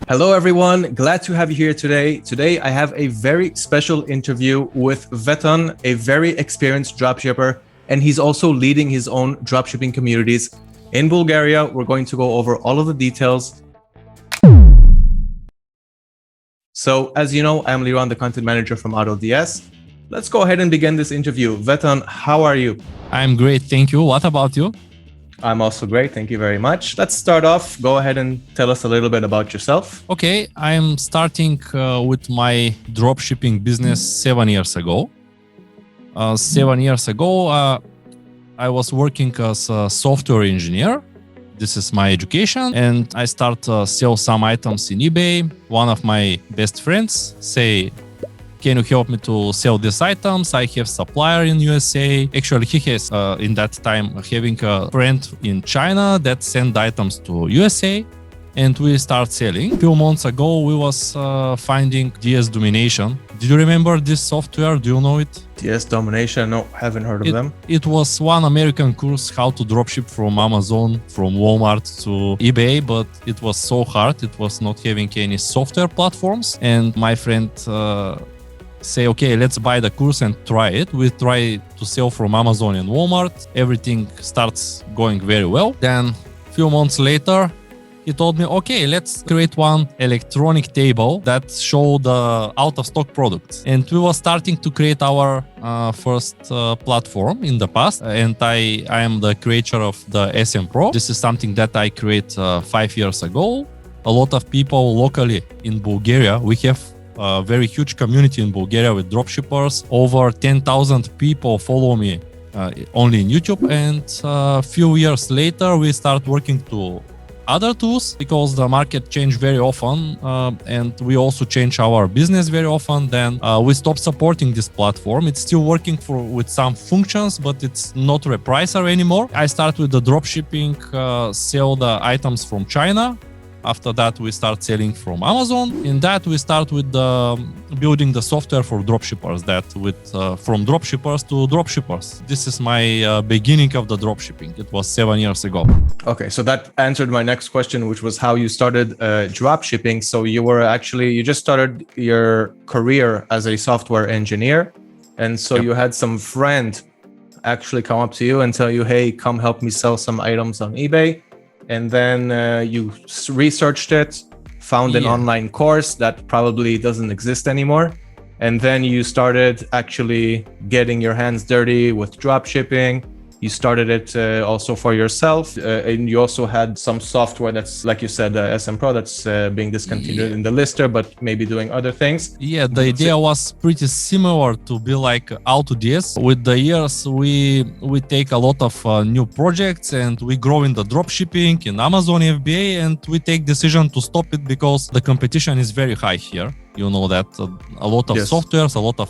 Hello, everyone. Glad to have you here today. Today, I have a very special interview with Vitan, a very experienced dropshipper, and he's also leading his own dropshipping communities in Bulgaria. We're going to go over all of the details. So, as you know, I'm Lior, the content manager from AutoDs. Let's go ahead and begin this interview. Vitan, how are you? I'm great, thank you. What about you? I'm also great. Thank you very much. Let's start off. Go ahead and tell us a little bit about yourself. Okay, I'm starting with my dropshipping business 7 years ago. 7 years ago, I was working as a software engineer. This is my education, and I start sell some items in eBay. One of my best friends say, "Can you help me to sell these items? I have Supplier in USA." Actually, he has in that time having a friend in China that send items to USA, and we start selling. A few months ago, we was finding DS Domination. Did you remember this software? Do you know it? DS Domination? No, haven't heard of them. It was one American course how to dropship from Amazon, from Walmart to eBay, but it was so hard. It was not having any software platforms, and my friend say, okay, let's buy the course and try it. We try to sell from Amazon and Walmart. Everything starts going very well. Then a few months later, he told me, okay, let's create one electronic table that show the out of stock products. And we were starting to create our first platform in the past. And I am the creator of the SM Pro. This is something that I create 5 years ago. A lot of people locally in Bulgaria, we have a very huge community in Bulgaria with dropshippers. Over 10,000 people follow me only in YouTube. And a few years later, we start working to other tools because the market changed very often and we also change our business very often. Then we stop supporting this platform. It's still working with some functions, but it's not repricer anymore. I start with the dropshipping, sell the items from China. After that, we start selling from Amazon. In that, we start with building the software for dropshippers. From dropshippers to dropshippers. This is my beginning of the dropshipping. It was 7 years ago. Okay, so that answered my next question, which was how you started dropshipping. So you just started your career as a software engineer, and so you had some friend actually come up to you and tell you, "Hey, come help me sell some items on eBay." And then you researched it, found an online course that probably doesn't exist anymore. And then you started actually getting your hands dirty with dropshipping. You started it also for yourself. And you also had some software that's, like you said, SM Pro, that's being discontinued in the lister, but maybe doing other things. Yeah, the idea was pretty similar to be like AutoDs. With the years, we take a lot of new projects and we grow in the dropshipping, in Amazon FBA, and we take decision to stop it because the competition is very high here. You know that a lot of softwares, a lot of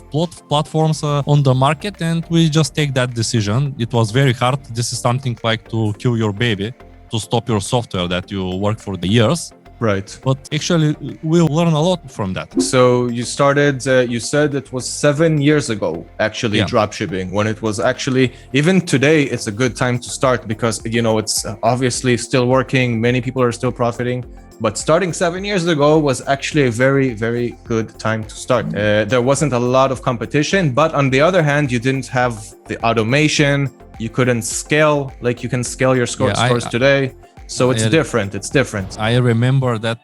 platforms on the market, and we just take that decision. It was very hard. This is something like to kill your baby, to stop your software that you work for the years. Right. But actually, we learn a lot from that. So you started, you said it was 7 years ago, actually, dropshipping, when it was actually, even today, it's a good time to start because, it's obviously still working. Many people are still profiting. But starting 7 years ago was actually a very, very good time to start. There wasn't a lot of competition, but on the other hand, you didn't have the automation. You couldn't scale like you can scale your stores today. So it's different. It's different. I remember that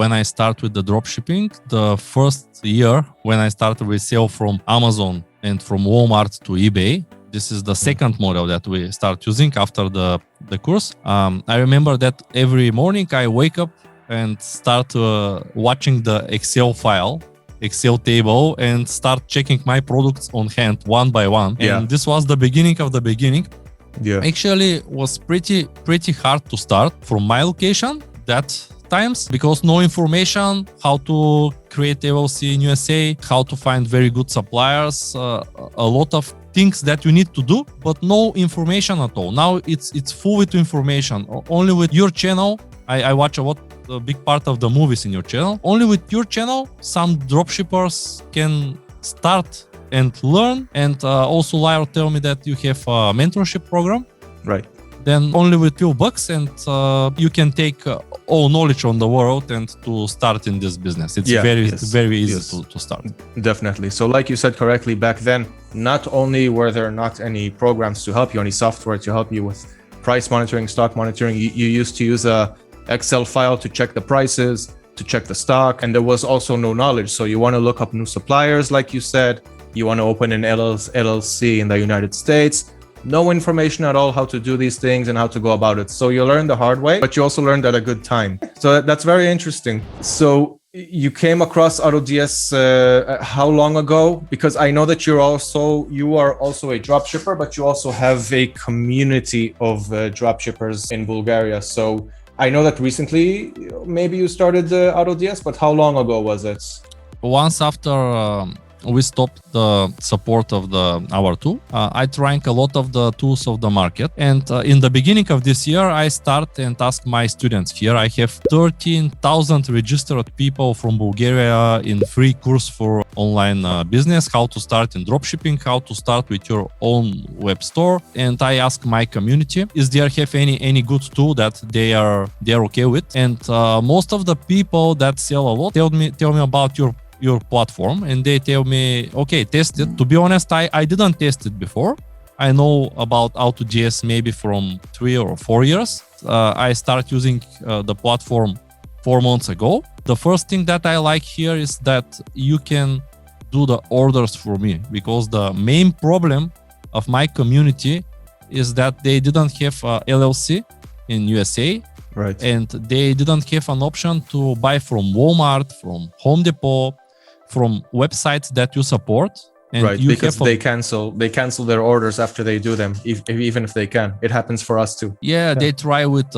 when I start with the dropshipping, the first year when I started with sale from Amazon and from Walmart to eBay, this is the second model that we start using after the course. I remember that every morning I wake up and start watching the Excel table and start checking my products on hand one by one. And this was the beginning of the beginning. Actually was pretty hard to start from my location that times because no information how to create LLC in USA, how to find very good suppliers, a lot of things that you need to do, but no information at all. Now it's full with information. Only with your channel, I watch a big part of the movies in your channel. Only with your channel, some dropshippers can start and learn. And also Lior tell me that you have a mentorship program. Right. then only with few bucks and you can take all knowledge on the world and to start in this business. It's very easy to start. Definitely. So like you said correctly, back then, not only were there not any programs to help you, any software to help you with price monitoring, stock monitoring, you used to use a Excel file to check the prices, to check the stock, and there was also no knowledge. So you want to look up new suppliers, like you said, you want to open an LLC in the United States, no information at all how to do these things and how to go about it. So you learn the hard way, but you also learned at a good time. So that's very interesting. So you came across AutoDs how long ago? Because I know that you are also a dropshipper, but you also have a community of dropshippers in Bulgaria. So I know that recently maybe you started AutoDs, but how long ago was it? Once after we stopped the support of our tool, I tried a lot of the tools of the market. And in the beginning of this year, I start and ask my students here. I have 13,000 registered people from Bulgaria in free course for online business, how to start in dropshipping, how to start with your own web store. And I ask my community, is there have any good tool that they're okay with? And most of the people that sell a lot tell me about your platform, and they tell me, okay, test it. To be honest, I didn't test it before. I know about AutoDs maybe from 3 or 4 years. I started using the platform 4 months ago. The first thing that I like here is that you can do the orders for me, because the main problem of my community is that they didn't have LLC in USA. Right. And they didn't have an option to buy from Walmart, from Home Depot, from websites that you support. And right, because they cancel their orders after they do them, even if they can. It happens for us too. Yeah, they try with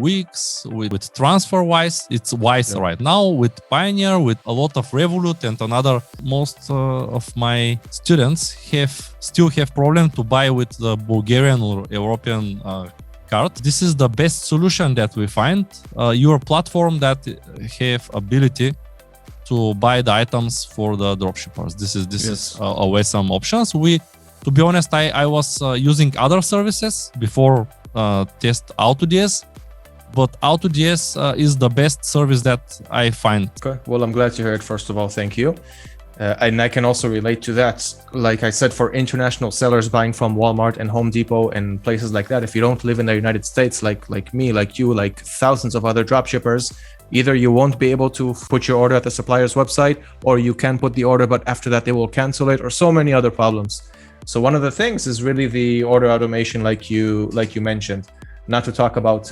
Wix, with TransferWise. It's Wise right now, with Pioneer, with a lot of Revolut and another. Most of my students still have problem to buy with the Bulgarian or European card. This is the best solution that we find. Your platform that have ability to buy the items for the dropshippers. This is always some options. To be honest, I was using other services before test AutoDs, but AutoDs is the best service that I find. Okay, well, I'm glad to hear it. First of all, thank you. And I can also relate to that. Like I said, for international sellers buying from Walmart and Home Depot and places like that, if you don't live in the United States, like me, like you, like thousands of other dropshippers, either you won't be able to put your order at the supplier's website, or you can put the order, but after that they will cancel it, or so many other problems. So one of the things is really the order automation, like you mentioned. Not to talk about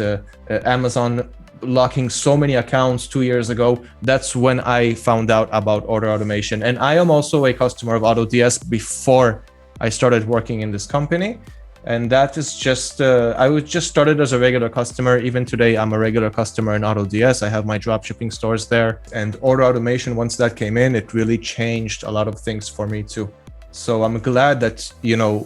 Amazon locking so many accounts 2 years ago. That's when I found out about order automation. And I am also a customer of AutoDs before I started working in this company. And that is just, I was just started as a regular customer. Even today, I'm a regular customer in AutoDs. I have my dropshipping stores there. And order automation, once that came in, it really changed a lot of things for me too. So I'm glad that,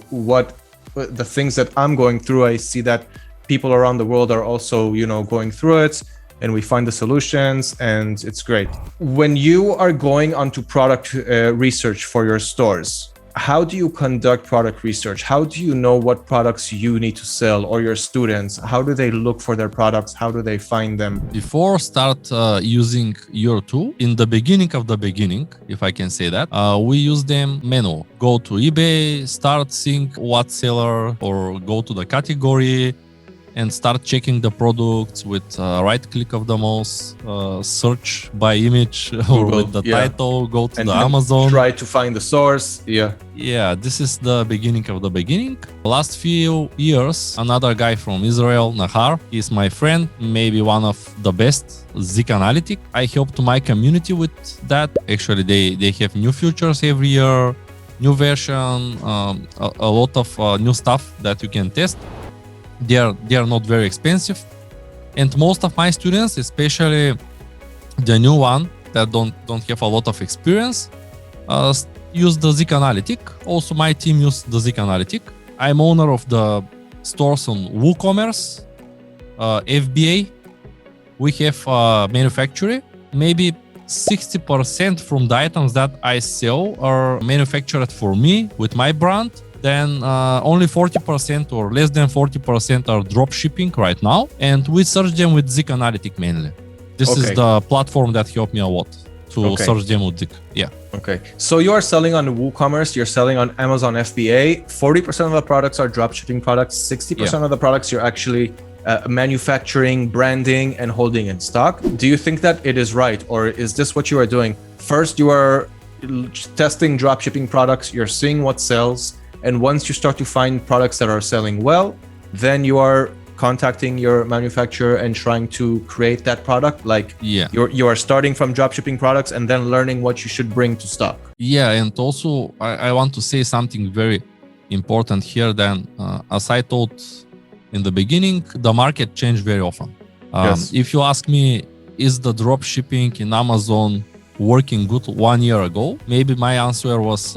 what the things that I'm going through, I see that people around the world are also, going through it, and we find the solutions, and it's great. When you are going onto product research for your stores, how do you conduct product research? How do you know what products you need to sell, or your students? How do they look for their products? How do they find them? Before start using your tool, in the beginning of the beginning, if I can say that, we use them manual. Go to eBay, start seeing what seller, or go to the category and start checking the products with right click of the mouse, search by image or with the title, go to the Amazon. Try to find the source. Yeah, this is the beginning of the beginning. Last few years, another guy from Israel, Nahar, is my friend, maybe one of the best, Zik Analytic. I helped my community with that. Actually, they have new features every year, new version, a lot of new stuff that you can test. They are not very expensive, and most of my students, especially the new one that don't have a lot of experience, use the Zik Analytic. Also, my team use the Zik Analytic. I'm owner of the stores on WooCommerce, FBA. We have manufacturing. Maybe 60% from the items that I sell are manufactured for me with my brand. then only 40% or less than 40% are drop shipping right now. And we search them with Zik Analytic mainly. This is the platform that helped me a lot to search them with Zik. Yeah. Okay. So you are selling on WooCommerce, you're selling on Amazon FBA. 40% of the products are dropshipping products. 60% of the products you're actually manufacturing, branding, and holding in stock. Do you think that it is right? Or is this what you are doing? First, you are testing dropshipping products, you're seeing what sells. And once you start to find products that are selling well, then you are contacting your manufacturer and trying to create that product. Like you are starting from dropshipping products and then learning what you should bring to stock. Yeah, and also I want to say something very important here. Then, as I told in the beginning, the market changed very often. If you ask me, is the drop shipping in Amazon working good 1 year ago? Maybe my answer was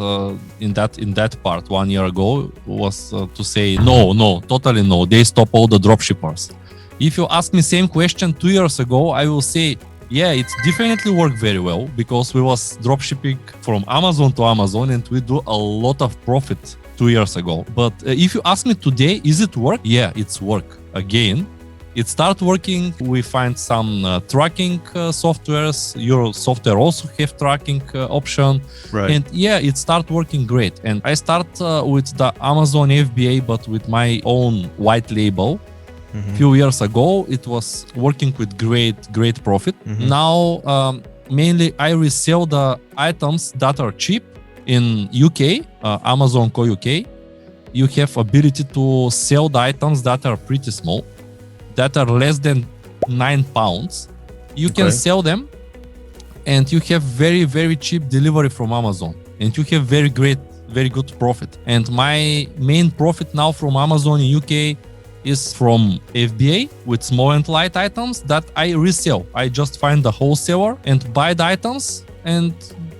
in that part 1 year ago was to say no, totally no. They stop all the drop shippers. If you ask me same question 2 years ago, I will say yeah, it's definitely worked very well because we was drop shipping from Amazon to Amazon and we do a lot of profit 2 years ago. But if you ask me today, is it work? Yeah, it's work. Again, it start working. We find some tracking softwares. Your software also have tracking option. Right. And yeah, it start working great. And I start with the Amazon FBA, but with my own white label. Few years ago, it was working with great profit. Now, mainly I resell the items that are cheap. In UK, Amazon Co UK, you have ability to sell the items that are pretty small, that are less than £9. You can sell them and you have very cheap delivery from Amazon and you have very good profit. And my main profit now from Amazon in UK is from FBA with small and light items that I resell. I just find the wholesaler and buy the items and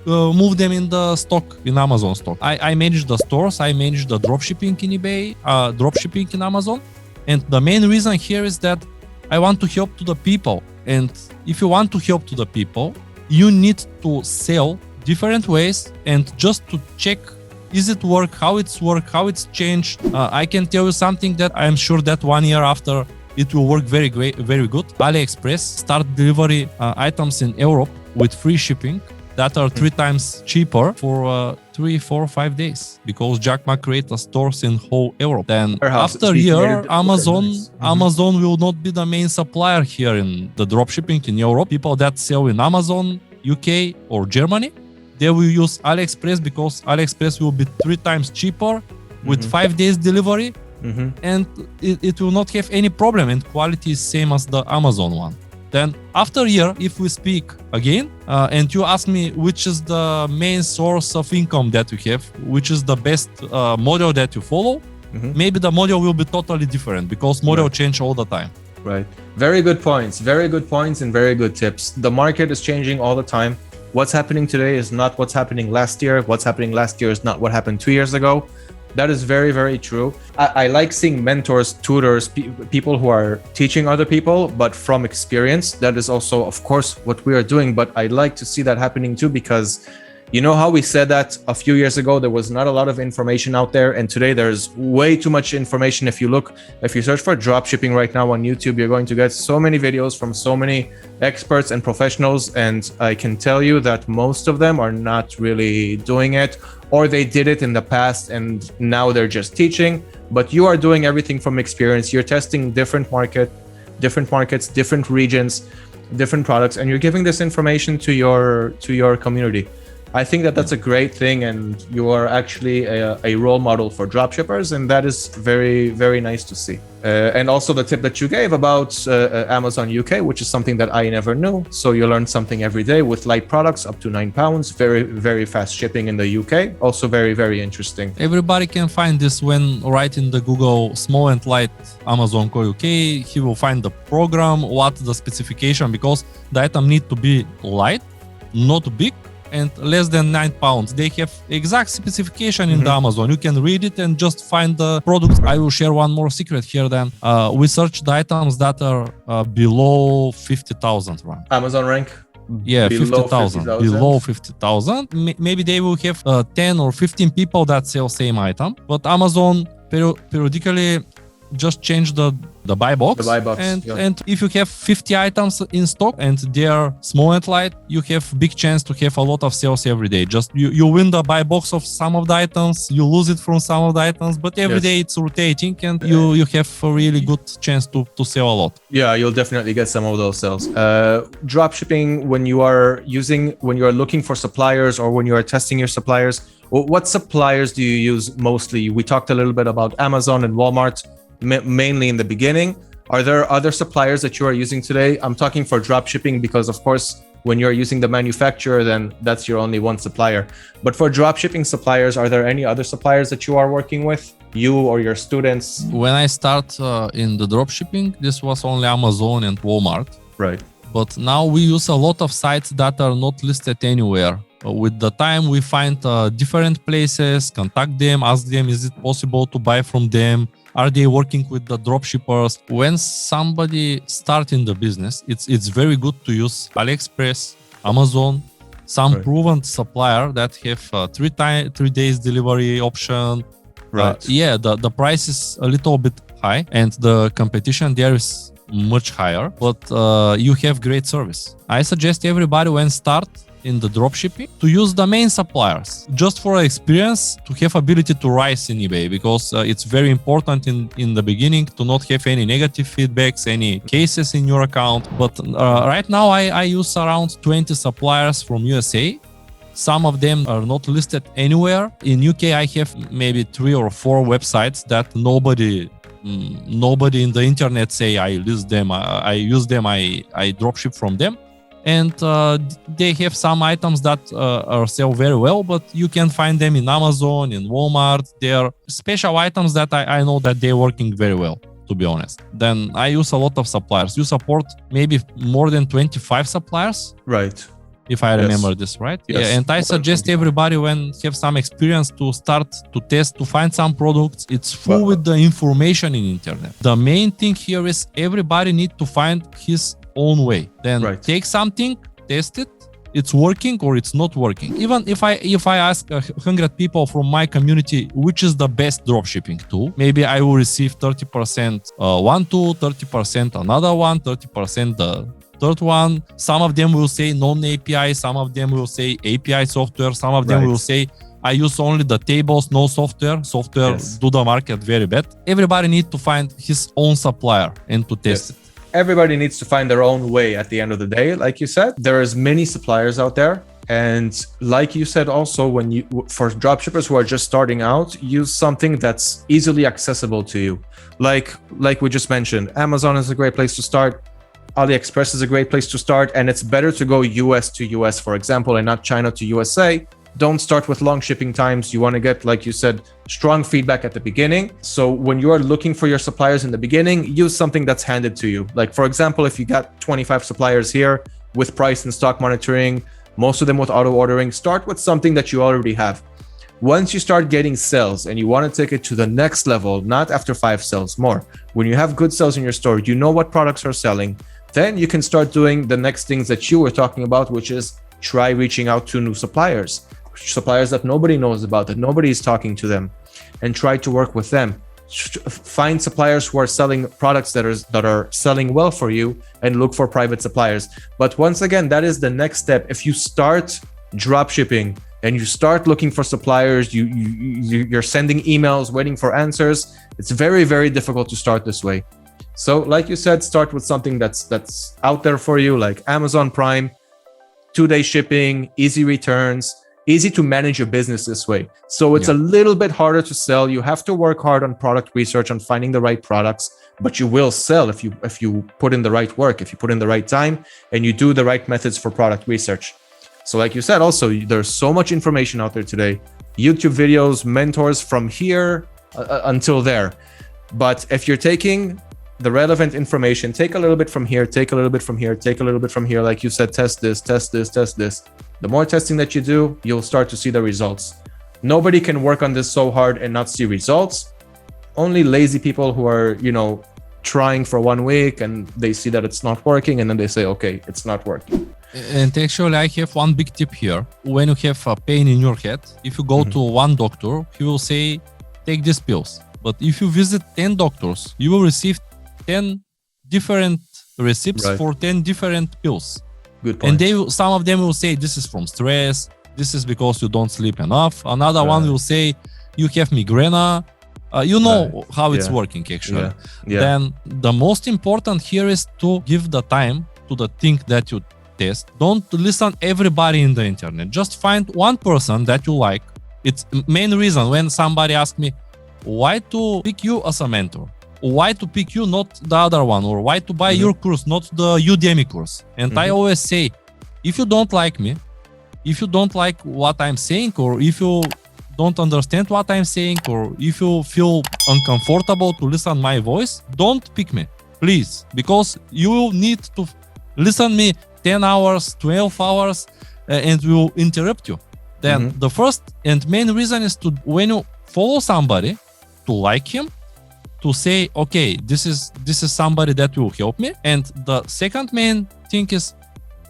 move them in the stock, in Amazon stock. I manage the stores, I manage the dropshipping in eBay, dropshipping in Amazon. And the main reason here is that I want to help to the people. And if you want to help to the people, you need to sell different ways and just to check, is it work, how it's changed. I can tell you something that I'm sure that 1 year after it will work very good. AliExpress start delivery items in Europe with free shipping that are 3 times cheaper for 3, 4, 5 days because Jack Ma created stores in whole Europe. Then after a year, Amazon will not be the main supplier here in the dropshipping in Europe. People that sell in Amazon, UK or Germany, they will use AliExpress because AliExpress will be 3 times cheaper with 5 days delivery and it will not have any problem and quality is same as the Amazon one. Then after a year, if we speak again, and you ask me which is the main source of income that you have, which is the best model that you follow, maybe the model will be totally different because model change all the time. Right. Very good points and very good tips. The market is changing all the time. What's happening today is not what's happening last year. What's happening last year is not what happened 2 years ago. That is very true. I like seeing mentors, tutors, people who are teaching other people, but from experience. That is also, of course, what we are doing. But I like to see that happening too, because you know how we said that a few years ago, there was not a lot of information out there. And today there's way too much information. If you search for dropshipping right now on YouTube, you're going to get so many videos from so many experts and professionals. And I can tell you that most of them are not really doing it, or they did it in the past and now they're just teaching. But you are doing everything from experience. You're testing different markets, different regions, different products, and you're giving this information to your community. I think that that's a great thing, and you are actually a role model for dropshippers, and that is very nice to see. And also the tip that you gave about Amazon UK, which is something that I never knew. So you learn something every day with light products up to £9, very fast shipping in the UK. Also very interesting. Everybody can find this when write in the Google small and light Amazon Co UK. He will find the program, what the specification, because the item need to be light, not big, and less than £9. They have exact specification in the Amazon. You can read it and just find the product. I will share one more secret here then. We search the items that are below 50,000 rank. Amazon rank? Yeah, below 50,000. 50,000? Below 50,000. Maybe they will have 10 or 15 people that sell same item. But Amazon periodically just change the buy box. The buy box, And if you have 50 items in stock and they are small and light, you have big chance to have a lot of sales every day. Just you win the buy box of some of the items, you lose it from some of the items, but every day it's rotating and you have a really good chance to sell a lot. Yeah, you'll definitely get some of those sales. Drop shipping, when you are looking for suppliers or when you are testing your suppliers, what suppliers do you use mostly? We talked a little bit about Amazon and Walmart, mainly in the beginning. Are there other suppliers that you are using today? I'm talking for drop shipping because, of course, when you're using the manufacturer, then that's your only one supplier. But for drop shipping suppliers, are there any other suppliers that you are working with, you or your students? When I start in the drop shipping, this was only Amazon and Walmart. Right. But now we use a lot of sites that are not listed anywhere. With the time, we find different places, contact them, ask them, is it possible to buy from them? Are they working with the dropshippers? When somebody starts in the business, it's very good to use AliExpress, Amazon, some proven supplier that have 3 days delivery option. Right. The price is a little bit high and the competition there is much higher, but you have great service. I suggest everybody when start in the dropshipping to use the main suppliers just for experience, to have ability to rise in eBay, because it's very important in the beginning to not have any negative feedbacks, any cases in your account. But right now I use around 20 suppliers from USA. Some of them are not listed anywhere. In UK I have maybe 3 or 4 websites that nobody in the internet say I list them, I use them, I dropship from them. And they have some items that are sell very well, but you can find them in Amazon, in Walmart. They are special items that I know that they're working very well, to be honest. Then I use a lot of suppliers. You support maybe more than 25 suppliers. Right. If I remember this right. Yes. Yeah, and I suggest everybody when have some experience to start to test, to find some products. It's full with the information in internet. The main thing here is everybody need to find his own way. Then take something, test it, it's working or it's not working. Even if I ask 100 people from my community which is the best dropshipping tool, maybe I will receive 30% one tool, 30% another one, 30% the third one. Some of them will say non-API, some of them will say API software, some of them will say I use only the tables, no software. Do the market very bad. Everybody needs to find his own supplier and to test it. Everybody needs to find their own way at the end of the day. Like you said, there is many suppliers out there. And like you said, also, for dropshippers who are just starting out, use something that's easily accessible to you. Like we just mentioned, Amazon is a great place to start. AliExpress is a great place to start. And it's better to go US to US, for example, and not China to USA. Don't start with long shipping times. You want to get, like you said, strong feedback at the beginning. So when you are looking for your suppliers in the beginning, use something that's handed to you. Like, for example, if you got 25 suppliers here with price and stock monitoring, most of them with auto ordering, start with something that you already have. Once you start getting sales and you want to take it to the next level, not after 5 sales, more. When you have good sales in your store, you know what products are selling, then you can start doing the next things that you were talking about, which is try reaching out to new suppliers that nobody knows about, that nobody is talking to them, and try to work with them. Find suppliers who are selling products that are selling well for you and look for private suppliers. But once again, that is the next step. If you start drop shipping and you start looking for suppliers, you're sending emails, waiting for answers, it's very, very difficult to start this way. So like you said, start with something that's out there for you, like Amazon Prime, 2-day shipping, easy returns, easy to manage your business this way. So it's a little bit harder to sell. You have to work hard on product research, on finding the right products, but you will sell if you put in the right work, if you put in the right time, and you do the right methods for product research. So like you said, also, there's so much information out there today. YouTube videos, mentors from here until there. But if you're taking the relevant information, take a little bit from here, take a little bit from here, take a little bit from here. Like you said, test this, test this, test this. The more testing that you do, you'll start to see the results. Nobody can work on this so hard and not see results. Only lazy people who are, trying for 1 week and they see that it's not working and then they say, okay, it's not working. And actually, I have one big tip here. When you have a pain in your head, if you go to one doctor, he will say, take these pills. But if you visit 10 doctors, you will receive 10 different receipts for 10 different pills. Good point. And some of them will say, this is from stress. This is because you don't sleep enough. Another one will say, you have migraine. You know how it's working, actually. Then the most important here is to give the time to the thing that you test. Don't listen everybody in the internet. Just find one person that you like. It's main reason when somebody asks me, why to pick you as a mentor? Why to pick you, not the other one? Or why to buy your course, not the Udemy course? And I always say, if you don't like me, if you don't like what I'm saying, or if you don't understand what I'm saying, or if you feel uncomfortable to listen my voice, don't pick me, please, because you will need to listen me 10 hours, 12 hours, and will interrupt you. Then the first and main reason is to, when you follow somebody, to like him, to say, okay, this is somebody that will help me. And the second main thing is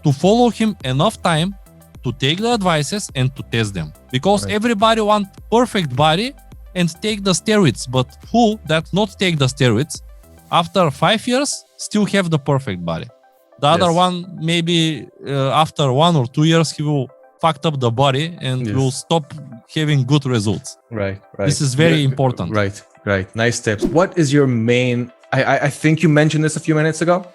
to follow him enough time to take the advices and to test them. Because everybody want perfect body and take the steroids, but who that not take the steroids after 5 years still have the perfect body. The other one, maybe after 1 or 2 years, he will fucked up the body and will stop having good results. Right. This is very important. Right. Nice tips. What is your main, I think you mentioned this a few minutes ago,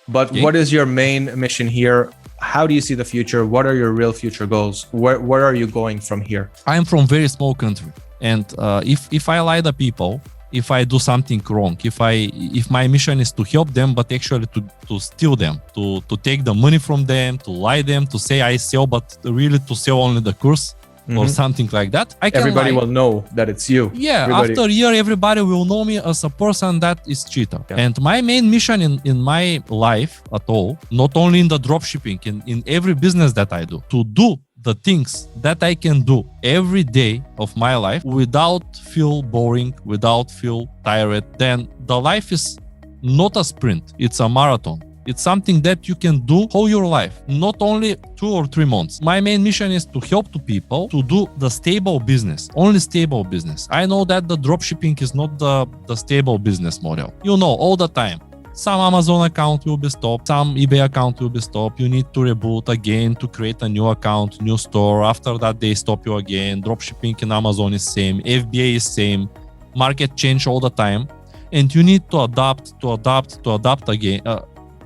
but what is your main mission here? How do you see the future? What are your real future goals? Where are you going from here? I'm from very small country. And if I lie the people, if I do something wrong, if my mission is to help them, but actually to steal them, to take the money from them, to lie them, to say I sell, but really to sell only the course or something like that, I can Everybody lie. will know that it's you. Yeah, after a year, everybody will know me as a person that is cheater. And my main mission in my life at all, not only in the dropshipping, in every business that I do, to do the things that I can do every day of my life without feel boring, without feel tired. Then the life is not a sprint, it's a marathon. It's something that you can do whole your life, not only 2 or 3 months. My main mission is to help to people to do the stable business, only stable business. I know that the dropshipping is not the stable business model. You know, all the time, some Amazon account will be stopped, some eBay account will be stopped. You need to reboot again to create a new account, new store. After that, they stop you again. Dropshipping in Amazon is same, FBA is same, market change all the time. And you need to adapt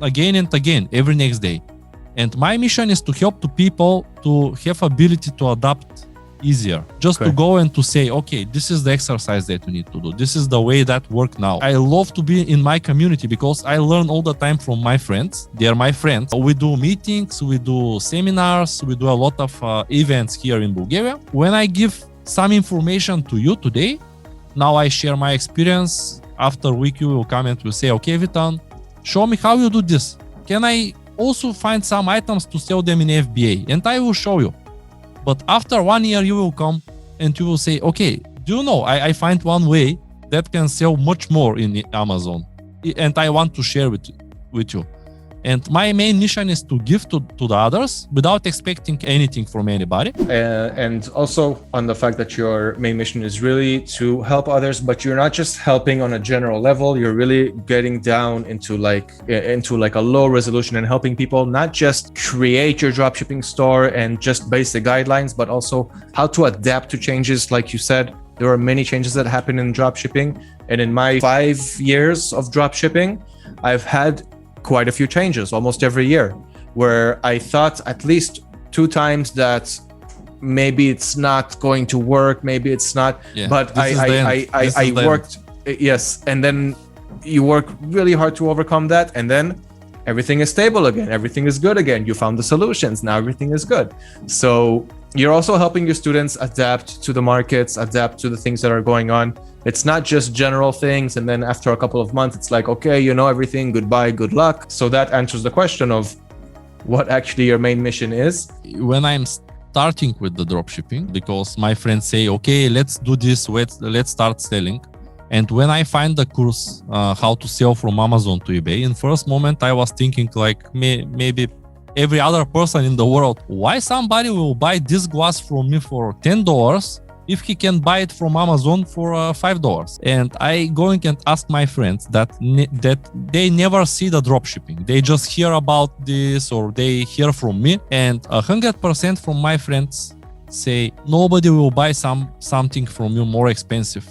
again and again every next day. And my mission is to help the people to have ability to adapt easier, just to go and to say, okay, this is the exercise that you need to do, this is the way that work now. I love to be in my community because I learn all the time from my friends. They are my friends. We do meetings, we do seminars, we do a lot of events here in Bulgaria. When I give some information to you today, now I share my experience. After a week you will come and will say, okay, Vitan, show me how you do this. Can I also find some items to sell them in FBA? And I will show you. But after 1 year, you will come and you will say, okay, do you know, I find one way that can sell much more in Amazon. And I want to share with you. And my main mission is to give to the others without expecting anything from anybody. And also on the fact that your main mission is really to help others, but you're not just helping on a general level. You're really getting down into like a low resolution and helping people not just create your dropshipping store and just basic guidelines, but also how to adapt to changes. Like you said, there are many changes that happen in dropshipping. And in my 5 years of dropshipping, I've had quite a few changes almost every year, where I thought at least 2 times that maybe it's not going to work, maybe it's not, but I worked, and then you work really hard to overcome that, and then everything is stable again, everything is good again, you found the solutions, now everything is good. So you're also helping your students adapt to the markets, adapt to the things that are going on. It's not just general things, and then after a couple of months, it's like, okay, you know everything, goodbye, good luck. So that answers the question of what actually your main mission is. When I'm starting with the dropshipping, because my friends say, okay, let's do this, let's start selling. And when I find the course, how to sell from Amazon to eBay, in first moment, I was thinking like, maybe every other person in the world, why somebody will buy this glass from me for $10 if he can buy it from Amazon for $5? And I going and ask my friends that they never see the dropshipping. They just hear about this or they hear from me, and 100% from my friends say nobody will buy something from you more expensive.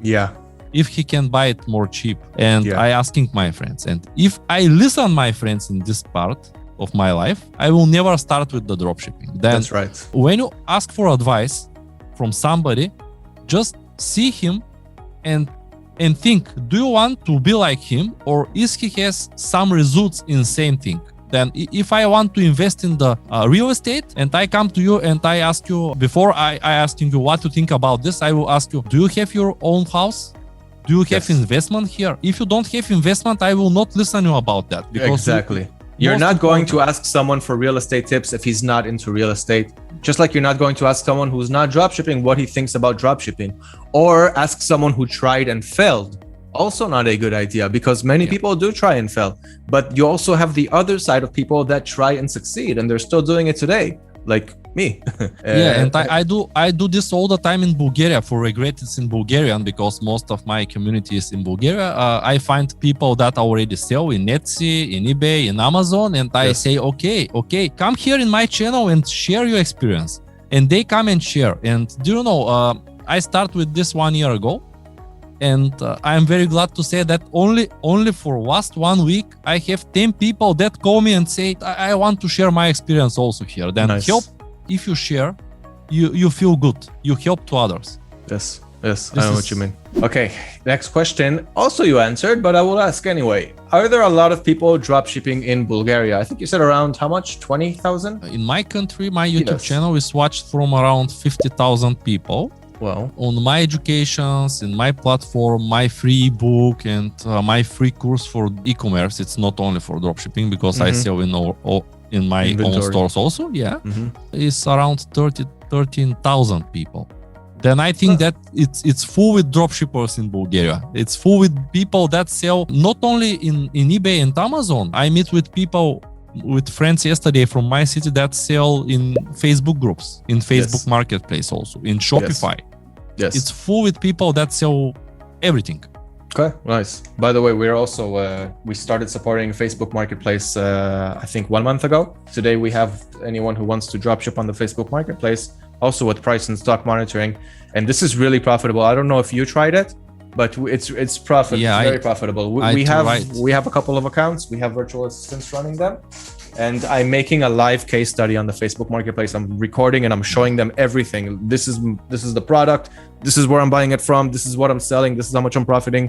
Yeah. If he can buy it more cheap. And Yeah. I asking my friends, and if I listen my friends in this part of my life, I will never start with the dropshipping. Then That's right. when you ask for advice from somebody, just see him and think, do you want to be like him, or is he has some results in same thing? Then if I want to invest in the real estate and I come to you and I ask you, before I asking you what to think about this, I will ask you, do you have your own house? Do you have investment here? If you don't have investment, I will not listen to you about that. Because exactly. You're not going to ask someone for real estate tips if he's not into real estate. Just like you're not going to ask someone who's not dropshipping what he thinks about dropshipping, or ask someone who tried and failed. Also not a good idea, because many people do try and fail, but you also have the other side of people that try and succeed and they're still doing it today, like me. Yeah, and I do this all the time in Bulgaria. For regret, it's in Bulgarian because most of my community is in Bulgaria. I find people that already sell in Etsy, in eBay, in Amazon, and I say, okay, come here in my channel and share your experience. And they come and share. And do you know, I started with this 1 year ago. And I'm very glad to say that only for last 1 week, I have 10 people that call me and say, I want to share my experience also here. Then help, if you share, you feel good. You help to others. Yes, I know what you mean. Okay, next question. Also you answered, but I will ask anyway. Are there a lot of people dropshipping in Bulgaria? I think you said around how much? 20,000? In my country, my YouTube channel is watched from around 50,000 people. Wow. On my educations, in my platform, my free book and my free course for e-commerce, it's not only for dropshipping because I sell in my own stores also. Yeah, it's around 13,000 people. Then I think that it's full with dropshippers in Bulgaria. It's full with people that sell not only in eBay and Amazon. I meet with people, with friends yesterday from my city that sell in Facebook groups, in Facebook Marketplace also, in Shopify. Yes. It's full with people that sell everything. Okay, nice. By the way, we're also, we started supporting Facebook Marketplace, I think 1 month ago. Today we have anyone who wants to dropship on the Facebook Marketplace, also with price and stock monitoring. And this is really profitable. I don't know if you tried it, but it's profitable. Yeah, it's very profitable. We have a couple of accounts. We have virtual assistants running them. And I'm making a live case study on the Facebook Marketplace. I'm recording and I'm showing them everything. This is the product. This is where I'm buying it from. This is what I'm selling. This is how much I'm profiting.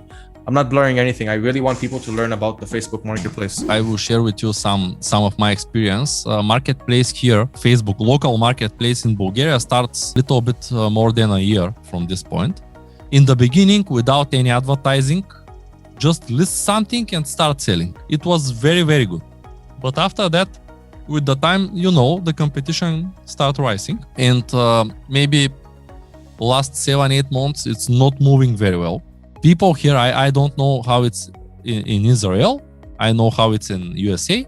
I'm not blurring anything. I really want people to learn about the Facebook Marketplace. I will share with you some of my experience. Marketplace here, Facebook local marketplace in Bulgaria starts a little bit more than a year from this point. In the beginning, without any advertising, just list something and start selling. It was very, very good. But after that, with the time, the competition start rising. And maybe last 7-8 months, it's not moving very well. People here, I don't know how it's in Israel. I know how it's in USA.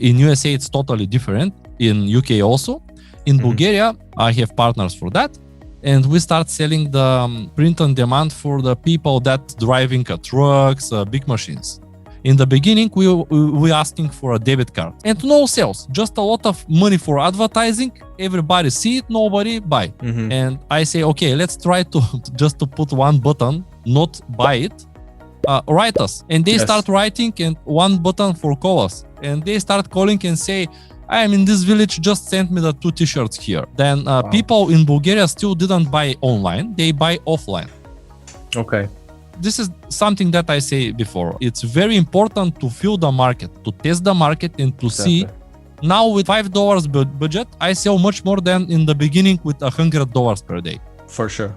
In USA, it's totally different. In UK also. In Bulgaria, I have partners for that. And we start selling the print on demand for the people that driving trucks, big machines. In the beginning, we asking for a debit card and no sales, just a lot of money for advertising. Everybody see it, nobody buy. And I say, okay, let's try to just to put one button, not buy it, write us. And they start writing and one button for call us. And they start calling and say, I am in this village, just send me the 2 t-shirts here. Then people in Bulgaria still didn't buy online, they buy offline. Okay. This is something that I say before. It's very important to feel the market, to test the market and to see. Now with $5 budget, I sell much more than in the beginning with $100 per day. For sure.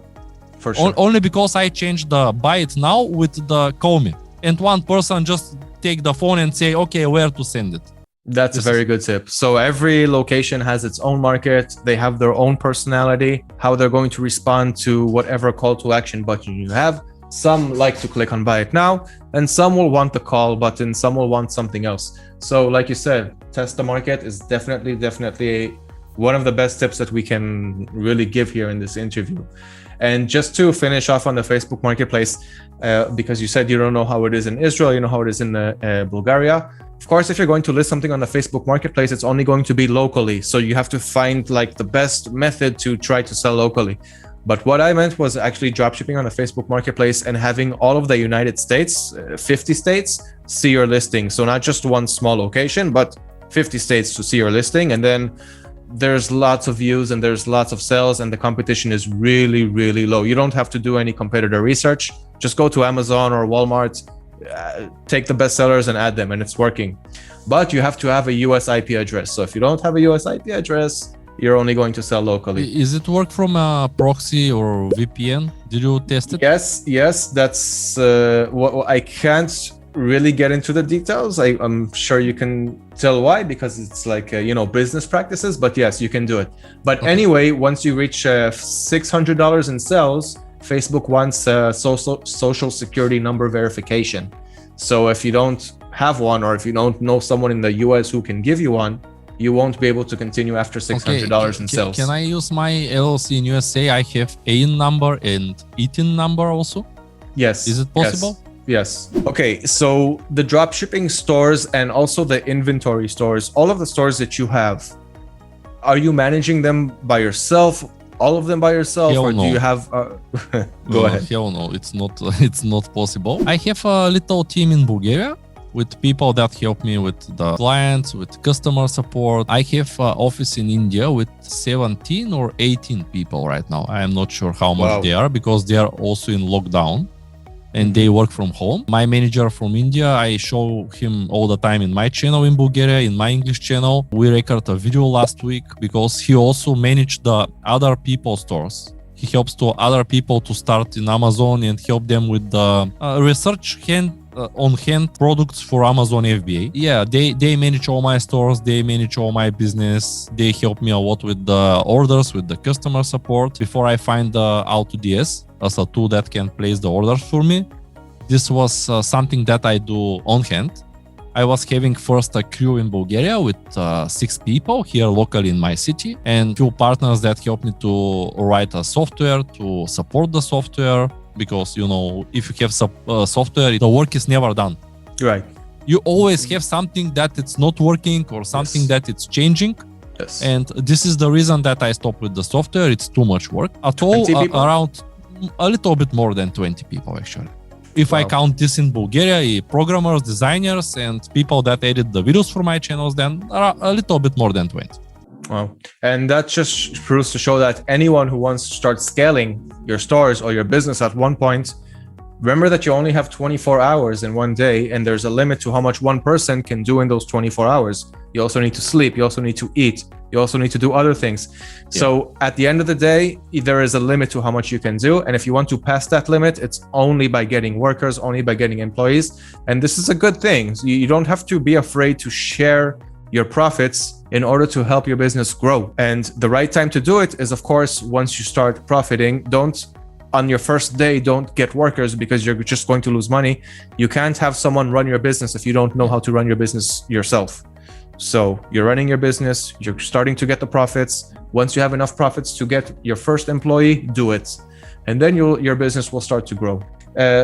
Only because I changed the buy it now with the call me. And one person just take the phone and say, okay, where to send it. That's a very good tip. So every location has its own market. They have their own personality, how they're going to respond to whatever call to action button you have. Some like to click on buy it now, and some will want the call button, some will want something else. So like you said, test the market is definitely one of the best tips that we can really give here in this interview. And just to finish off on the Facebook marketplace, because you said you don't know how it is in Israel, you know how it is in Bulgaria. Of course, if you're going to list something on the Facebook marketplace, it's only going to be locally. So you have to find like the best method to try to sell locally. But what I meant was actually dropshipping on the Facebook marketplace and having all of the United States, 50 states, see your listing. So not just one small location, but 50 states to see your listing. And then there's lots of views and there's lots of sales and the competition is really, really low. You don't have to do any competitor research. Just go to Amazon or Walmart, take the best sellers and add them, and it's working. But you have to have a US IP address. So if you don't have a US IP address, you're only going to sell locally. Is it work from a proxy or VPN? Did you test it? Yes. That's what I can't really get into the details. I'm sure you can tell why, because it's like business practices. But yes, you can do it. But anyway, once you reach $600 in sales, Facebook wants social security number verification. So if you don't have one, or if you don't know someone in the US who can give you one, you won't be able to continue after $600 in sales. Can I use my LLC in USA? I have AIN number and ETIN number also? Yes. Is it possible? Yes. Okay, so the dropshipping stores and also the inventory stores, all of the stores that you have, are you managing them by yourself? All of them by yourself? Hell or no. do you have... Go ahead. Hell no, it's not possible. I have a little team in Bulgaria with people that help me with the clients, with customer support. I have an office in India with 17 or 18 people right now. I am not sure how much they are, because they are also in lockdown and they work from home. My manager from India, I show him all the time in my channel in Bulgaria, in my English channel. We recorded a video last week because he also managed the other people's stores. He helps to other people to start in Amazon and help them with the research on-hand products for Amazon FBA. Yeah, they manage all my stores, they manage all my business, they help me a lot with the orders, with the customer support. Before I find the AutoDs as a tool that can place the orders for me, this was something that I do on hand. I was having first a crew in Bulgaria with 6 people here locally in my city, and 2 partners that helped me to write a software, to support the software, because if you have software, the work is never done. Right. You always have something that it's not working or something that it's changing. Yes. And this is the reason that I stopped with the software. It's too much work. At all, around a little bit more than 20 people actually. If I count this in Bulgaria, programmers, designers, and people that edit the videos for my channels, then a little bit more than 20. Wow. And that just proves to show that anyone who wants to start scaling your stores or your business at one point, remember that you only have 24 hours in one day, and there's a limit to how much one person can do in those 24 hours. You also need to sleep. You also need to eat. You also need to do other things. Yeah. So at the end of the day, there is a limit to how much you can do. And if you want to pass that limit, it's only by getting workers, only by getting employees. And this is a good thing. You don't have to be afraid to share your profits in order to help your business grow. And the right time to do it is, of course, once you start profiting. On your first day, don't get workers, because you're just going to lose money. You can't have someone run your business if you don't know how to run your business yourself. So you're running your business, you're starting to get the profits. Once you have enough profits to get your first employee, do it. And then your business will start to grow.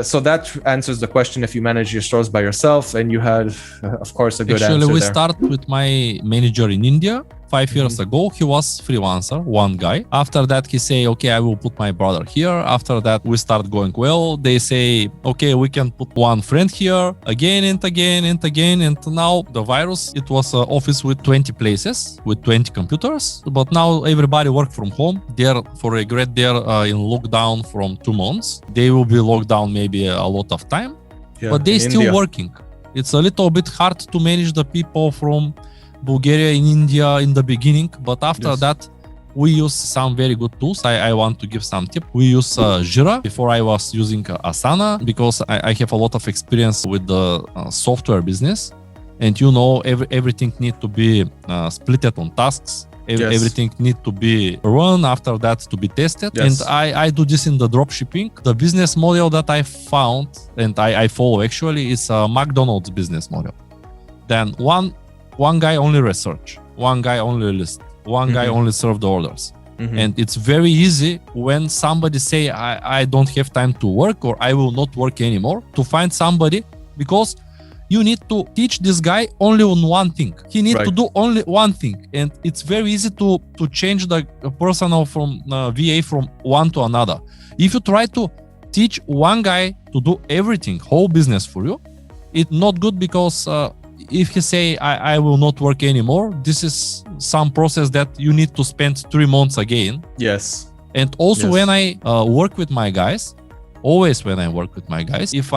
So that answers the question if you manage your stores by yourself, and you had, of course, a good answer there. Actually, we start with my manager in India. 5 years ago, he was freelancer, one guy. After that, he say, okay, I will put my brother here. After that, we start going well. They say, okay, we can put one friend here again and again and again. And now the virus, it was an office with 20 places, with 20 computers. But now everybody work from home. They're, for regret, they're in lockdown from 2 months. They will be locked down maybe a lot of time, but they still working. It's a little bit hard to manage the people from Bulgaria in India in the beginning, but after that we use some very good tools. I want to give some tip. We use Jira. Before I was using Asana, because I have a lot of experience with the software business, and everything need to be split on tasks. Everything need to be run, after that to be tested. And I do this in the dropshipping. The business model that I found and I follow actually is a McDonald's business model. Then one one guy only research, one guy only list, one guy only serve the orders. And it's very easy when somebody say, I don't have time to work or I will not work anymore, to find somebody, because you need to teach this guy only on one thing. He needs to do only one thing. And it's very easy to change the personnel from VA from one to another. If you try to teach one guy to do everything, whole business for you, it's not good, because if he say, I will not work anymore, this is some process that you need to spend 3 months again. Yes. And also when I work with my guys, always when I work with my guys, if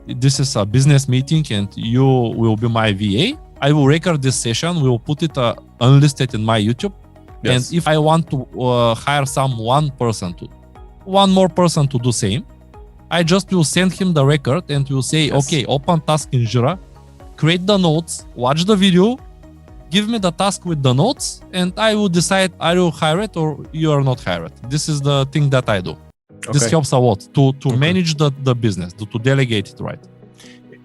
this is a business meeting and you will be my VA, I will record this session, we will put it unlisted in my YouTube. And if I want to hire one more person to do same, I just will send him the record and will say, okay, open task in Jira, create the notes, watch the video, give me the task with the notes, and I will decide I will hire it or you are not hire it. This is the thing that I do. This helps a lot to manage the business, to delegate it right.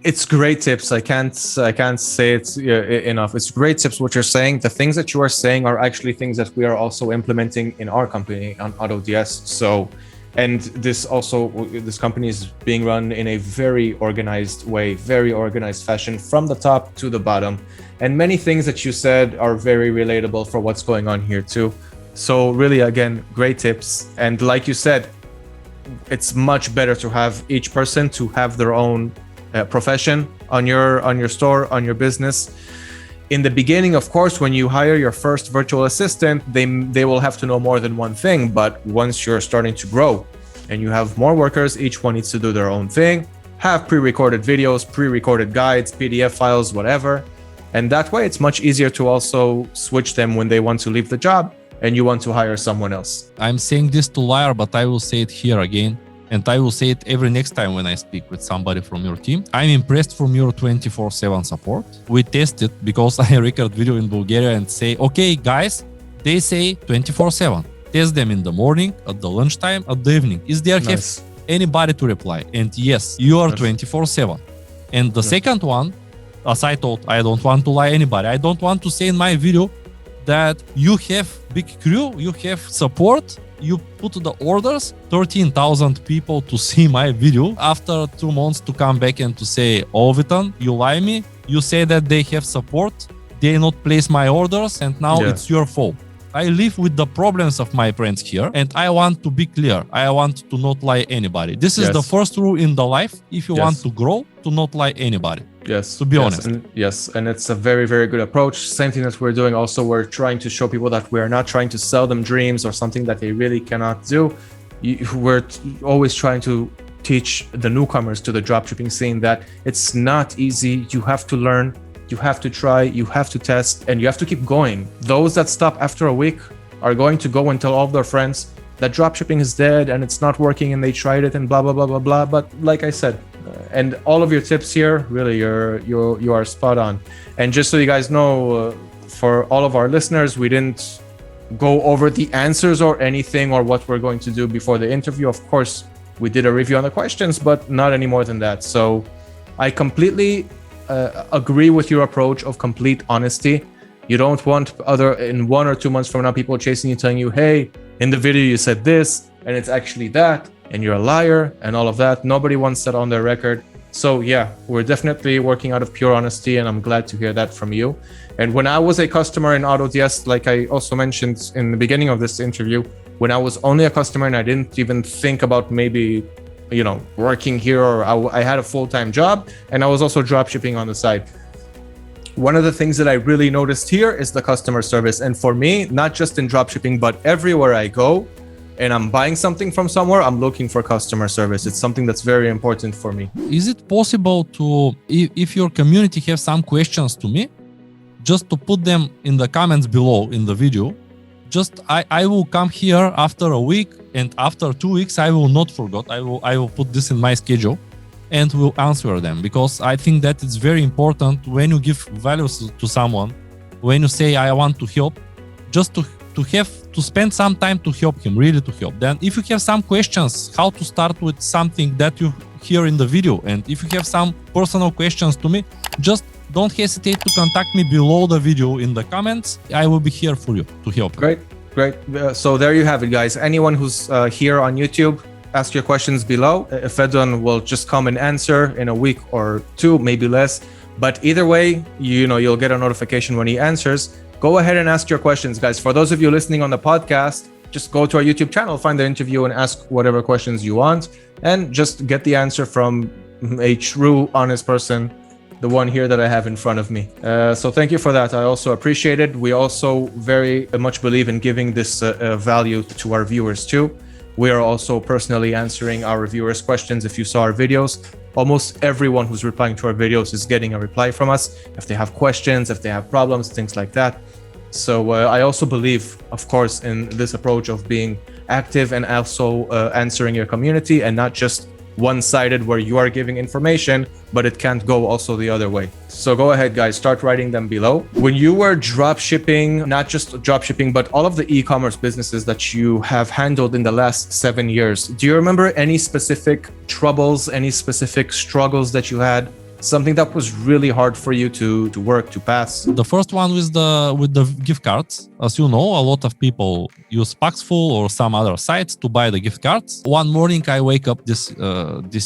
It's great tips. I can't say it enough. It's great tips what you're saying. The things that you are saying are actually things that we are also implementing in our company on AutoDs. So, and this company is being run in a very organized way, very organized fashion from the top to the bottom. And many things that you said are very relatable for what's going on here too. So really, again, great tips. And like you said, it's much better to have each person to have their own profession on your store, on your business. In the beginning, of course, when you hire your first virtual assistant, they will have to know more than one thing. But once you're starting to grow and you have more workers, each one needs to do their own thing, have pre-recorded videos, pre-recorded guides, PDF files, whatever. And that way it's much easier to also switch them when they want to leave the job and you want to hire someone else. I'm saying this to Lior, but I will say it here again. And I will say it every next time when I speak with somebody from your team. I'm impressed from your 24/7 support. We test it because I record video in Bulgaria and say, okay, guys, they say 24/7. Test them in the morning, at the lunchtime, at the evening. Is there have anybody to reply? And yes, you are 24/7. And the second one, as I told, I don't want to lie anybody. I don't want to say in my video that you have big crew, you have support, you put the orders, 13,000 people to see my video. After 2 months to come back and to say, oh, Vitan, you lie me. You say that they have support, they not place my orders, and now it's your fault. I live with the problems of my friends here, and I want to be clear. I want to not lie anybody. This is the first rule in the life. If you want to grow, to not lie anybody. Yes. To be honest. And it's a very, very good approach. Same thing that we're doing. Also, we're trying to show people that we're not trying to sell them dreams or something that they really cannot do. We're always trying to teach the newcomers to the dropshipping scene that it's not easy. You have to learn, you have to try, you have to test, and you have to keep going. Those that stop after a week are going to go and tell all of their friends that dropshipping is dead and it's not working and they tried it and blah, blah, blah, blah, blah. But like I said, and all of your tips here, really, you are spot on. And just so you guys know, for all of our listeners, we didn't go over the answers or anything or what we're going to do before the interview. Of course, we did a review on the questions, but not any more than that. So I completely agree with your approach of complete honesty. You don't want in 1 or 2 months from now, people chasing you, telling you, hey, in the video you said this and it's actually that, and you're a liar and all of that. Nobody wants that on their record. So yeah, we're definitely working out of pure honesty, and I'm glad to hear that from you. And when I was a customer in AutoDs, like I also mentioned in the beginning of this interview, when I was only a customer and I didn't even think about maybe, working here, or I had a full-time job and I was also dropshipping on the side. One of the things that I really noticed here is the customer service. And for me, not just in dropshipping, but everywhere I go, and I'm buying something from somewhere, I'm looking for customer service. It's something that's very important for me. Is it possible to, if your community have some questions to me, just to put them in the comments below in the video? Just I will come here after a week, and after 2 weeks, I will not forget. I will put this in my schedule and will answer them, because I think that it's very important when you give values to someone, when you say, I want to help, just to spend some time to help him, really to help. Then if you have some questions, how to start with something that you hear in the video, and if you have some personal questions to me, just don't hesitate to contact me below the video in the comments. I will be here for you to help you. Great. So there you have it, guys. Anyone who's here on YouTube, ask your questions below. Vedran will just come and answer in a week or two, maybe less. But either way, you'll get a notification when he answers. Go ahead and ask your questions, guys. For those of you listening on the podcast, just go to our YouTube channel, find the interview, and ask whatever questions you want, and just get the answer from a true, honest person, the one here that I have in front of me. So thank you for that. I also appreciate it. We also very much believe in giving this value to our viewers too. We are also personally answering our viewers' questions. If you saw our videos, almost everyone who's replying to our videos is getting a reply from us. If they have questions, if they have problems, things like that. So I also believe, of course, in this approach of being active and also answering your community, and not just one-sided where you are giving information, but it can't go also the other way. So go ahead, guys, start writing them below. When you were drop shipping, not just drop shipping, but all of the e-commerce businesses that you have handled in the last 7 years, do you remember any specific troubles, any specific struggles that you had? Something that was really hard for you to work, to pass? The first one with the gift cards. As you know, a lot of people use Paxful or some other sites to buy the gift cards. One morning I wake up this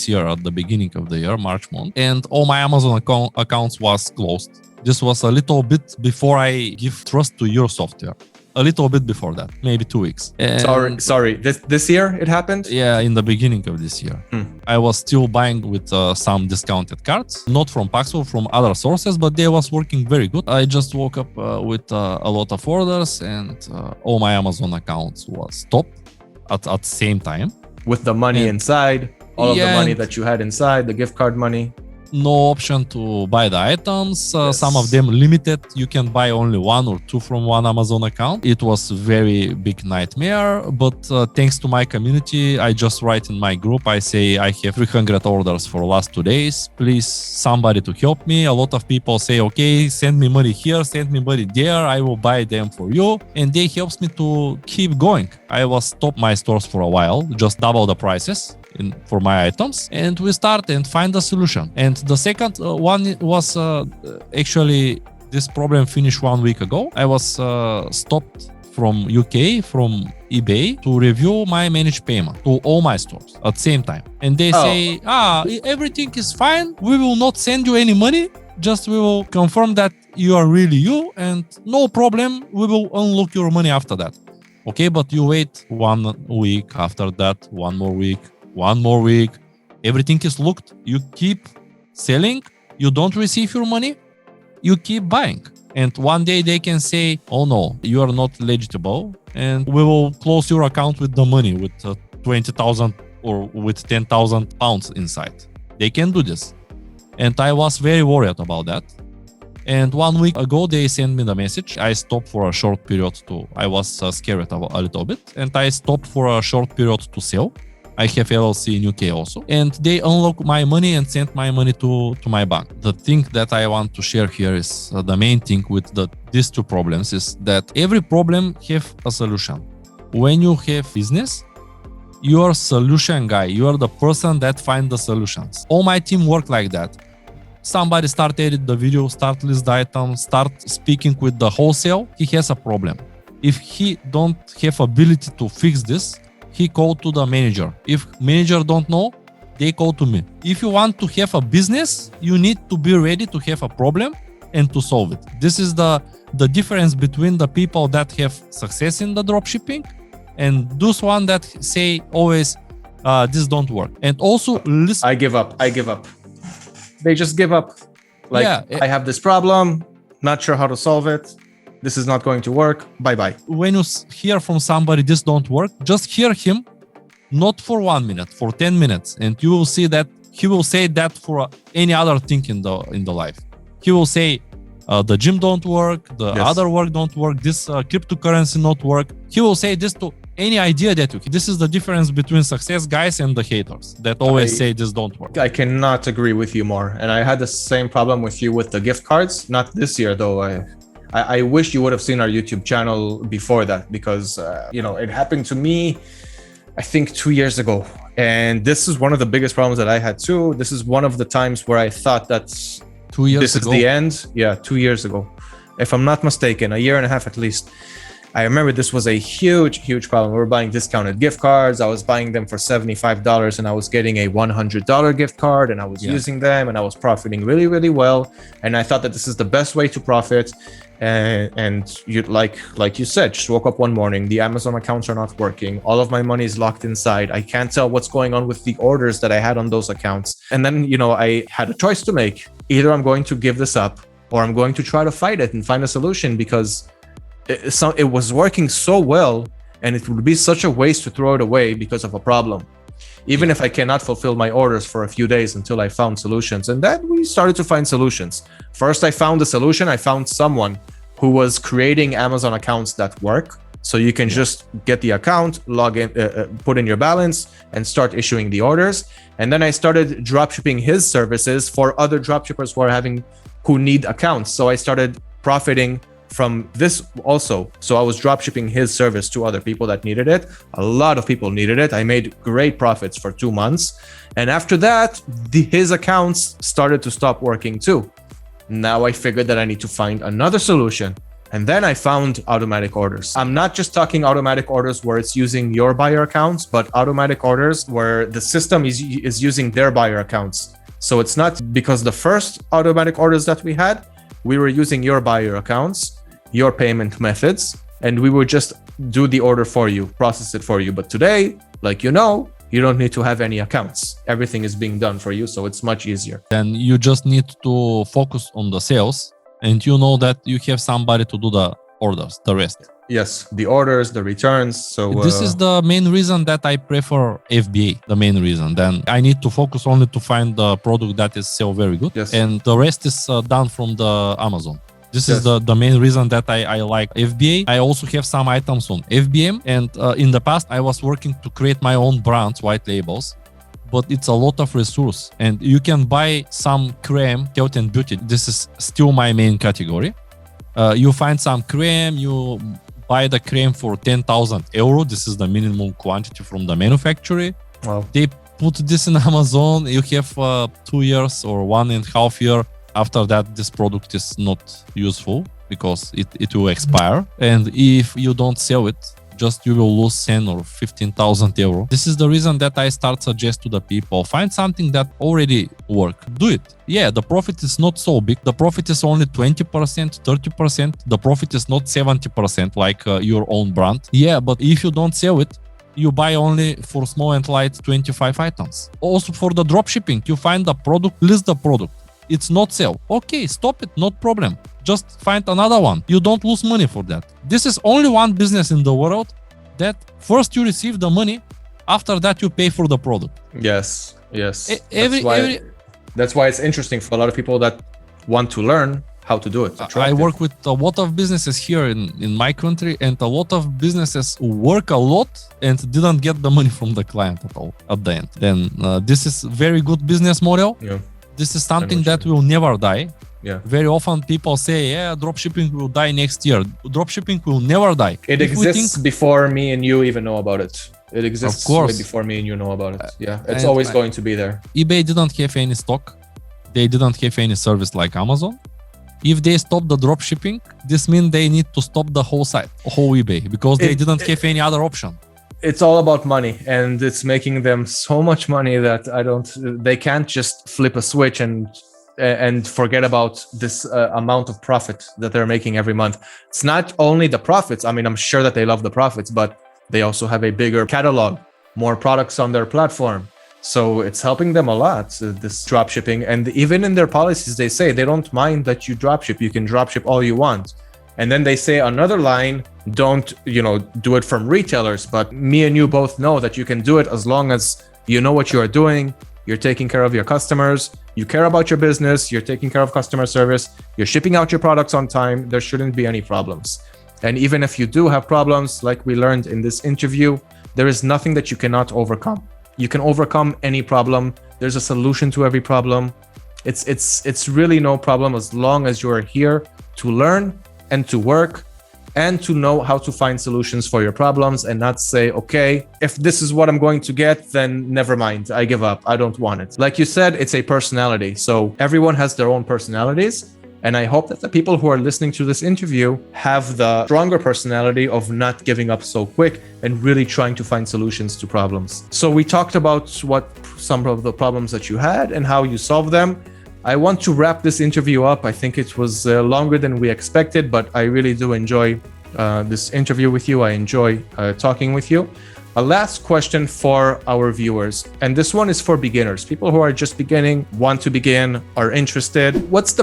year at the beginning of the year, March month, and all my Amazon accounts was closed. This was a little bit before I give trust to your software. A little bit before that, maybe 2 weeks. And sorry. This year it happened? Yeah, in the beginning of this year. I was still buying with some discounted cards, not from Paxful, from other sources, but they was working very good. I just woke up with a lot of orders, and all my Amazon accounts was stopped at the same time. With the money inside, all of the money that you had inside, the gift card money. No option to buy the items. Yes. Some of them limited. You can buy only 1 or 2 from one Amazon account. It was very big nightmare, but thanks to my community, I just write in my group. I say I have 300 orders for last 2 days. Please, somebody to help me. A lot of people say, okay, send me money here, send me money there. I will buy them for you. And they helps me to keep going. I was stop my stores for a while, just double the prices for my items, and we start and find a solution. And the second one was actually this problem finished 1 week ago. I was stopped from UK, from eBay, to review my managed payment to all my stores at the same time. And they say, everything is fine. We will not send you any money. Just we will confirm that you are really you, and no problem. We will unlock your money after that. Okay, but you wait 1 week after that, one more week, everything is looked, you keep selling, you don't receive your money, you keep buying. And one day they can say, oh no, you are not legible, and we will close your account with the money, with 20,000 or with 10,000 pounds inside. They can do this. And I was very worried about that. And 1 week ago, they sent me the message. I stopped for a short period I was scared a little bit, and I stopped for a short period to sell. I have LLC in UK also, and they unlock my money and sent my money to my bank. The thing that I want to share here is the main thing with these 2 problems is that every problem have a solution. When you have business, you are solution guy. You are the person that find the solutions. All my team work like that. Somebody start edit the video, start list the item, start speaking with the wholesale. He has a problem. If he don't have ability to fix this, he call to the manager. If manager don't know, they call to me. If you want to have a business, you need to be ready to have a problem and to solve it. This is the difference between the people that have success in the dropshipping and those one that say always, this don't work. And also listen. I give up. They just give up. Like, I have this problem, not sure how to solve it. This is not going to work. Bye-bye. When you hear from somebody this don't work, just hear him, not for 1 minute, for 10 minutes. And you will see that he will say that for any other thing in the life. He will say, the gym don't work, the other work don't work, this cryptocurrency not work. He will say this to any idea that this is the difference between success guys and the haters that always say this don't work. I cannot agree with you more. And I had the same problem with you with the gift cards. Not this year though. I wish you would have seen our YouTube channel before that, because it happened to me, I think 2 years ago. And this is one of the biggest problems that I had too. This is one of the times where I thought that 2 years This ago. is the end. Yeah, 2 years ago. If I'm not mistaken, a year and a half at least. I remember this was a huge problem. We were buying discounted gift cards. I was buying them for $75 and I was getting a $100 gift card and I was using them and I was profiting really well. And I thought that this is the best way to profit. And you like you said, just woke up one morning, the Amazon accounts are not working. All of my money is locked inside. I can't tell what's going on with the orders that I had on those accounts. And then, I had a choice to make. Either I'm going to give this up or I'm going to try to fight it and find a solution, because it was working so well and it would be such a waste to throw it away because of a problem, even if I cannot fulfill my orders for a few days until I found solutions. And then we started to find solutions. First, I found a solution. I found someone who was creating Amazon accounts that work. So you can just get the account, log in, put in your balance and start issuing the orders. And then I started dropshipping his services for other dropshippers who need accounts. So I started profiting from this also. So I was dropshipping his service to other people that needed it. A lot of people needed it. I made great profits for 2 months. And after that, his accounts started to stop working too. Now I figured that I need to find another solution. And then I found automatic orders. I'm not just talking automatic orders where it's using your buyer accounts, but automatic orders where the system is using their buyer accounts. So it's not because the first automatic orders that we had, we were using your buyer accounts, your payment methods, and we would just do the order for you, process it for you. But today, you don't need to have any accounts. Everything is being done for you, so it's much easier. Then you just need to focus on the sales, and you know that you have somebody to do the orders, the rest. Yes, the orders, the returns. So this is the main reason that I prefer FBA, the main reason. Then I need to focus only to find the product that is sell very good. Yes. And the rest is done from the Amazon. This is the main reason that I like FBA. I also have some items on FBM. And in the past, I was working to create my own brands, white labels. But it's a lot of resource. And you can buy some cream, health and beauty. This is still my main category. You find some cream, you buy the cream for 10,000 euro. This is the minimum quantity from the manufacturer. Wow. They put this in Amazon. You have 2 years or 1.5 years. After that, this product is not useful because it will expire. And if you don't sell it, just you will lose 10 or 15,000 euro. This is the reason that I start suggest to the people, find something that already work. Do it. Yeah, the profit is not so big. The profit is only 20%, 30%. The profit is not 70% like your own brand. Yeah, but if you don't sell it, you buy only for small and light 25 items. Also for the drop shipping, you find the product, list the product. It's not sell. Okay, stop it, not problem. Just find another one. You don't lose money for that. This is only one business in the world that first you receive the money, after that you pay for the product. Yes. That's why it's interesting for a lot of people that want to learn how to do it. I work with a lot of businesses here in my country, and a lot of businesses work a lot and didn't get the money from the client at all at the end. Then this is very good business model. Yeah. This is something that will never die. Yeah. Very often people say, yeah, dropshipping will die next year. Dropshipping will never die. It exists before me and you even know about it. It exists way before me and you know about it. Yeah, it's always going to be there. eBay didn't have any stock. They didn't have any service like Amazon. If they stop the dropshipping, this means they need to stop the whole site, whole eBay, because they didn't have any other option. It's all about money, and it's making them so much money that they can't just flip a switch and forget about this amount of profit that they're making every month. It's not only the profits. I mean, I'm sure that they love the profits, but they also have a bigger catalog, more products on their platform. So it's helping them a lot, this dropshipping. And even in their policies, they say they don't mind that you dropship. You can dropship all you want. And then they say another line, don't, do it from retailers. But me and you both know that you can do it as long as you know what you are doing. You're taking care of your customers. You care about your business. You're taking care of customer service. You're shipping out your products on time. There shouldn't be any problems. And even if you do have problems, like we learned in this interview, there is nothing that you cannot overcome. You can overcome any problem. There's a solution to every problem. It's really no problem as long as you are here to learn and to work and to know how to find solutions for your problems and not say, okay, if this is what I'm going to get, then never mind, I give up, I don't want it. Like you said, it's a personality. So everyone has their own personalities. And I hope that the people who are listening to this interview have the stronger personality of not giving up so quick and really trying to find solutions to problems. So we talked about what some of the problems that you had and how you solved them. I want to wrap this interview up. I think it was longer than we expected, but I really do enjoy this interview with you. I enjoy talking with you. A last question for our viewers, and this one is for beginners, people who are just beginning, want to begin, are interested. What's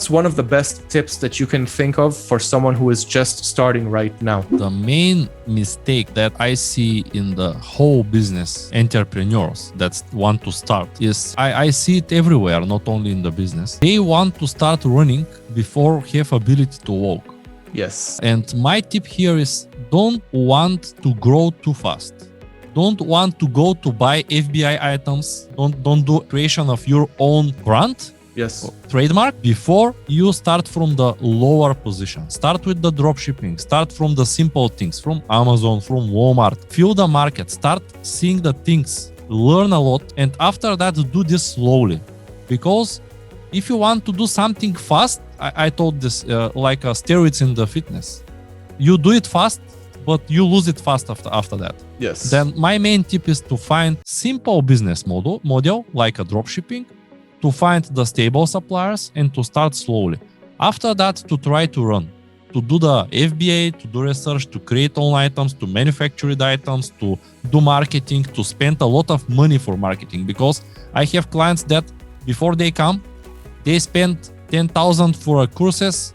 one of the best tips that you can think of for someone who is just starting right now? The main mistake that I see in the whole business entrepreneurs that want to start is I see it everywhere, not only in the business. They want to start running before have ability to walk. Yes. And my tip here is don't want to grow too fast. Don't want to go to buy FBI items. Don't do creation of your own brand. Yes. Trademark before you start from the lower position. Start with the dropshipping. Start from the simple things, from Amazon, from Walmart. Feel the market. Start seeing the things. Learn a lot. And after that, do this slowly. Because if you want to do something fast, I told this like steroids in the fitness. You do it fast, but you lose it fast after that. Yes. Then my main tip is to find simple business model like a dropshipping, to find the stable suppliers and to start slowly. After that, to try to run, to do the FBA, to do research, to create own items, to manufacture the items, to do marketing, to spend a lot of money for marketing. Because I have clients that before they come, they spend 10,000 for courses,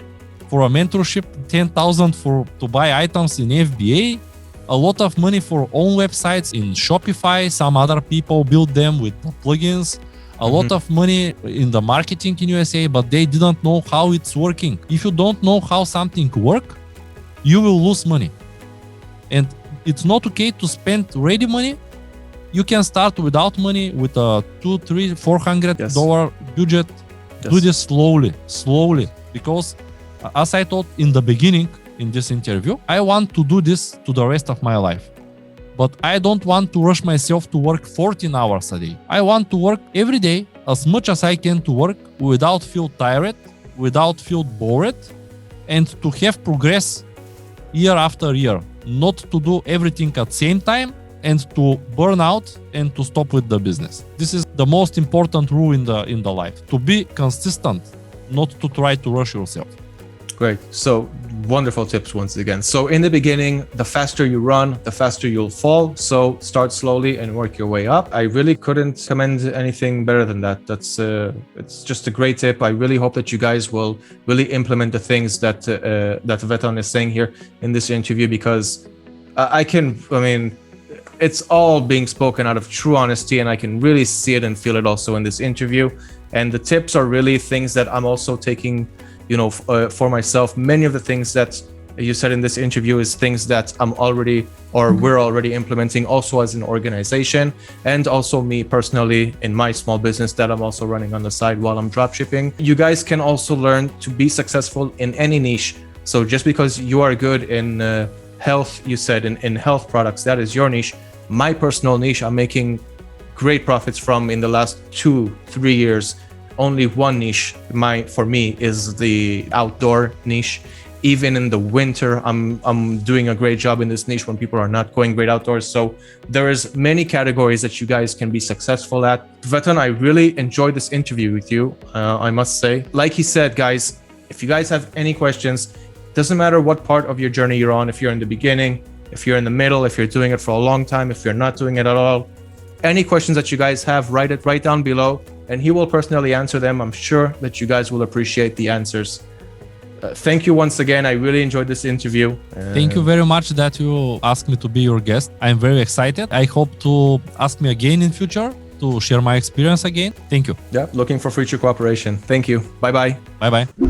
for a mentorship, 10,000 to buy items in FBA, a lot of money for own websites in Shopify. Some other people build them with the plugins, a lot of money in the marketing in USA, but they didn't know how it's working. If you don't know how something works, you will lose money. And it's not okay to spend ready money. You can start without money with a $200, $300, $400 budget. Yes. Do this slowly, because as I told in the beginning in this interview, I want to do this to the rest of my life. But I don't want to rush myself to work 14 hours a day. I want to work every day as much as I can to work without feel tired, without feel bored, and to have progress year after year. Not to do everything at the same time and to burn out and to stop with the business. This is the most important rule in the life. To be consistent, not to try to rush yourself. Great. So wonderful tips once again. So in the beginning, the faster you run, the faster you'll fall. So start slowly and work your way up. I really couldn't commend anything better than that. It's just a great tip. I really hope that you guys will really implement the things that Vitan is saying here in this interview, because it's all being spoken out of true honesty, and I can really see it and feel it also in this interview. And the tips are really things that I'm also taking, for myself. Many of the things that you said in this interview is things that we're already implementing also as an organization, and also me personally in my small business that I'm also running on the side while I'm dropshipping. You guys can also learn to be successful in any niche. So just because you are good in health, you said in health products, that is your niche. My personal niche, I'm making great profits from in the last 2-3 years. Only one niche for me is the outdoor niche. Even in the winter, I'm doing a great job in this niche when people are not going great outdoors. So there is many categories that you guys can be successful at. Vitan, I really enjoyed this interview with you, I must say. Like he said, guys, if you guys have any questions, doesn't matter what part of your journey you're on, if you're in the beginning, if you're in the middle, if you're doing it for a long time, if you're not doing it at all, any questions that you guys have, write it right down below, and he will personally answer them. I'm sure that you guys will appreciate the answers. Thank you once again. I really enjoyed this interview. Thank you very much that you asked me to be your guest. I'm very excited. I hope to ask me again in future to share my experience again. Thank you. Yeah, looking for future cooperation. Thank you. Bye-bye. Bye-bye.